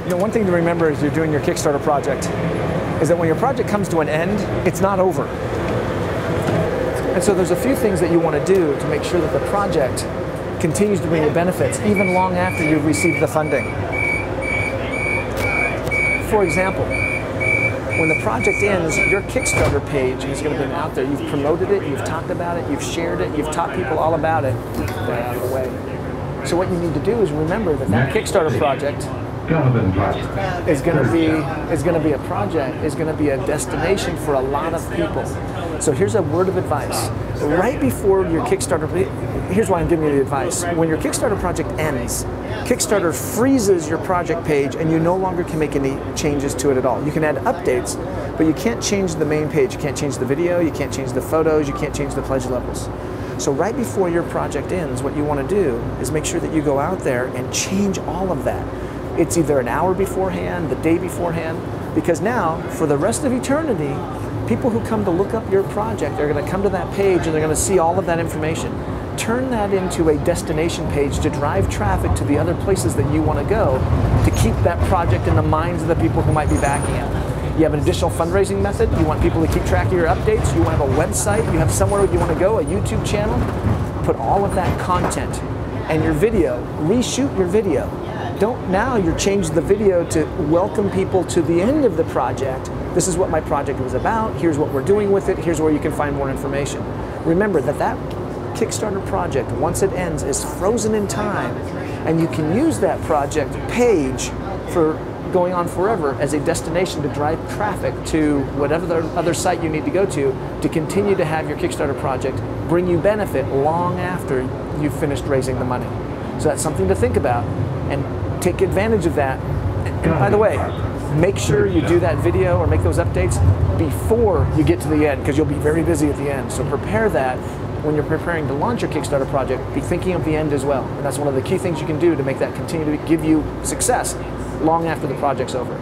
You know, one thing to remember as you're doing your Kickstarter project is that when your project comes to an end, it's not over. And so there's a few things that you want to do to make sure that the project continues to bring you benefits even long after you've received the funding. For example, when the project ends, your Kickstarter page is going to be out there. You've promoted it, you've talked about it, you've shared it, you've taught people all about it. Get out of the way. So what you need to do is remember that that Kickstarter project is going to be a project, is going to be a destination for a lot of people. So here's a word of advice. Right before your Kickstarter, here's why I'm giving you the advice. When your Kickstarter project ends, Kickstarter freezes your project page and you no longer can make any changes to it at all. You can add updates, but you can't change the main page. You can't change the video, you can't change the photos, you can't change the pledge levels. So right before your project ends, what you want to do is make sure that you go out there and change all of that. It's either an hour beforehand, the day beforehand, because now, for the rest of eternity, people who come to look up your project are going to come to that page and they're going to see all of that information. Turn that into a destination page to drive traffic to the other places that you want to go to keep that project in the minds of the people who might be backing it. You have an additional fundraising method, you want people to keep track of your updates, you want to have a website, you have somewhere you want to go, a YouTube channel, put all of that content and your video, reshoot your video. Now you're changing the video to welcome people to the end of the project. This is what my project was about, here's what we're doing with it, here's where you can find more information. Remember that Kickstarter project, once it ends, is frozen in time, and you can use that project page for going on forever as a destination to drive traffic to whatever other site you need to go to continue to have your Kickstarter project bring you benefit long after you've finished raising the money. So that's something to think about, and take advantage of that. And by the way, make sure you do that video or make those updates before you get to the end, because you'll be very busy at the end. So prepare that when you're preparing to launch your Kickstarter project. Be thinking of the end as well. And that's one of the key things you can do to make that continue to give you success long after the project's over.